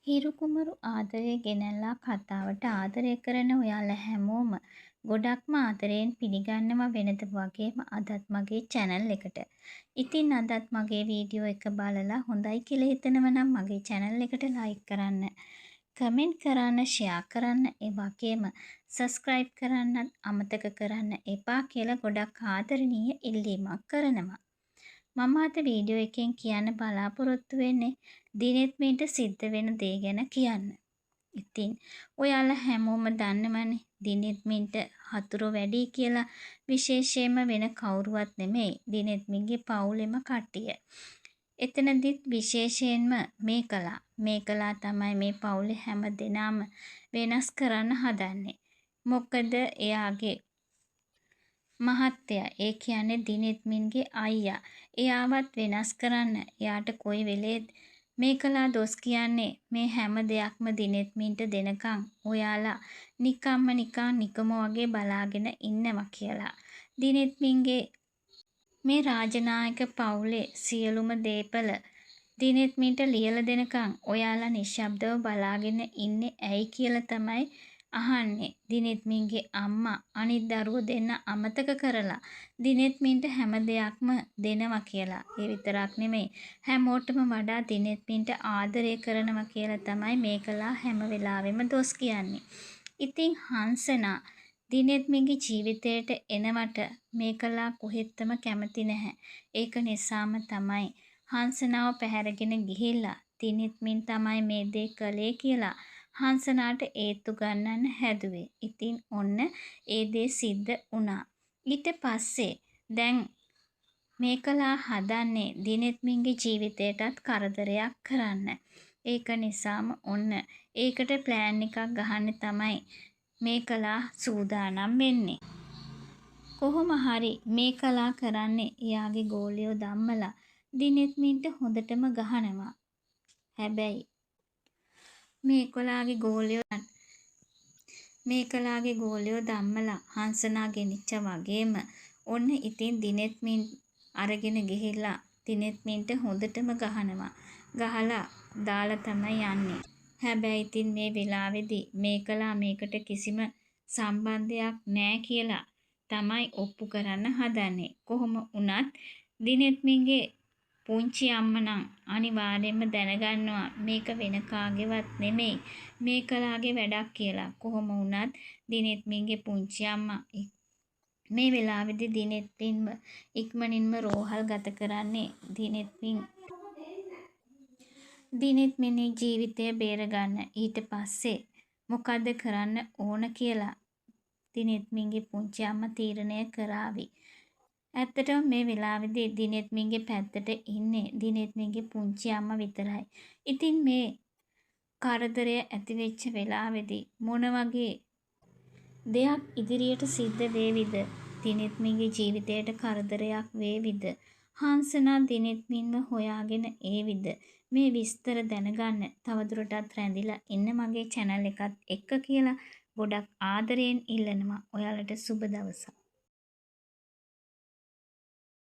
හිරු කුමරු ආදරය ගෙනල්ලා කතාවට ආදරය කරන ඔයාලා හැමෝම ගොඩක්ම ආදරයෙන් පිළිගන්නවා වෙනද වගේම අදත් මගේ channel එකට. ඉතින් අදත් මගේ වීඩියෝ එක බලලා හොඳයි කියලා හිතනවා නම් මගේ channel එකට like කරන්න, comment කරන්න, share කරන්න, ඒ වගේම subscribe කරන්නත් අමතක කරන්න එපා කියලා ගොඩක් ආදරණීය ඉල්ලීමක් කරනවා. මම අද වීඩියෝ එකෙන් කියන්න බලාපොරොත්තු වෙන්නේ දිනෙත් මීට සිද්ධ වෙන දේ ගැන කියන්න. ඉතින් ඔයාලා හැමෝම දන්නවනේ දිනෙත් මීට හතුරු වැඩි කියලා. විශේෂයෙන්ම වෙන කවුරුවත් නෙමෙයි දිනෙත් මීගේ පවුලෙම කට්ටිය. එතනදිත් විශේෂයෙන්ම මේකලා තමයි මේ පවුලේ හැම දෙනාම වෙනස් කරන්න හදන්නේ. මොකද එයාගේ මහත්තයා, ඒ කියන්නේ දිනෙත් මින්ගේ අයියා, එයාවත් වෙනස් කරන්න එයාට කොයි වෙලේද මේකලා දොස් කියන්නේ මේ හැම දෙයක්ම දිනෙත් මින්ට දෙනකන් ඔයාලා නිකන් නිකම වගේ බලාගෙන ඉන්නවා කියලා. දිනෙත් මින්ගේ මේ රාජනායක පවුලේ සියලුම දේපල දිනෙත් මින්ට ලියලා දෙනකන් ඔයාලා නිශ්ශබ්දව බලාගෙන ඉන්නේ ඇයි කියලා තමයි අහන්නේ. දිනෙත් මින්ගේ අම්මා අනිත් දරුවෝ දෙන්න අමතක කරලා දිනෙත් මින්ට හැම දෙයක්ම දෙනවා කියලා. ඒ විතරක් නෙමෙයි හැමෝටම වඩා දිනෙත් මින්ට ආදරය කරනවා කියලා තමයි මේකලා හැම වෙලාවෙම දොස් කියන්නේ. ඉතින් හංසනා දිනෙත් මින්ගේ ජීවිතයට එනවට මේකලා කොහෙත්ම කැමති නැහැ. ඒක නිසාම තමයි හංසනාව පැහැරගෙන ගිහිල්ලා දිනෙත් මින් තමයි මේ දේ කළේ කියලා හංසනාට ඒත්තු ගන්නන්න හැදුවේ. ඉතින් ඔන්න ඒ දේ සිද්ධ වුණා. ඊට පස්සේ දැන් මේකලා හදන්නේ දිනෙත් මින්ගේ ජීවිතයටත් කරදරයක් කරන්න. ඒක නිසාම ඔන්න ඒකට ප්ලෑන් එකක් ගහන්න තමයි මේකලා සූදානම් වෙන්නේ. කොහොම හරි මේකලා කරන්නේ එයාගේ ගෝලියෝ ධම්මලා දිනෙත් මින්ට හොඳටම ගහනවා. හැබැයි මේකලාගේ ගෝලියෝ ධම්මලා හංසනා ගෙනිච්ච වගේම ඔන්න ඉතින් දිනෙත් මින් අරගෙන ගිහිල්ලා දිනෙත් මින්ට හොඳටම ගහනවා. ගහලා දාලා තමයි යන්නේ. හැබැයි ඉතින් මේ වෙලාවේදී මේකලා මේකට කිසිම සම්බන්ධයක් නැහැ කියලා තමයි ඔප්පු කරන්න හදන්නේ. කොහොම වුණත් දිනෙත් මින්ගේ පුංචි අම්මා නම් අනිවාර්යයෙන්ම දැනගන්නවා මේක වෙන කාගේවත් නෙමෙයි මේකලාගේ වැඩක් කියලා. කොහොම වුණත් දිනෙත් මින්ගේ පුංචි අම්මා මේ වෙලාවේදී දිනෙත් මින්ව ඉක්මනින්ම රෝහල් ගත කරන්නේ දිනෙත් මින්ගේ ජීවිතය බේරගන්න. ඊට පස්සේ මොකද්ද කරන්න ඕන කියලා දිනෙත් මින්ගේ පුංචි අම්මා තීරණය කරાવી. ඇත්තටම මේ වෙලාවේදී දිනෙත් මින්ගේ පැත්තට ඉන්නේ දිනෙත් මින්ගේ පුංචි අම්මා විතරයි. ඉතින් මේ කරදරය ඇති වෙච්ච වෙලාවේදී මොන වගේ දෙයක් ඉදිරියට සිද්ධ වේවිද? දිනෙත් මින්ගේ ජීවිතයට කරදරයක් වේවිද? හංසනා දිනෙත් මින්ව හොයාගෙන ඒවිද? මේ විස්තර දැනගන්න තවදුරටත් රැඳිලා ඉන්න මගේ channel එකත් එක්ක කියලා ගොඩක් ආදරයෙන් ඉල්ලනවා. ඔයාලට සුබ දවසක්.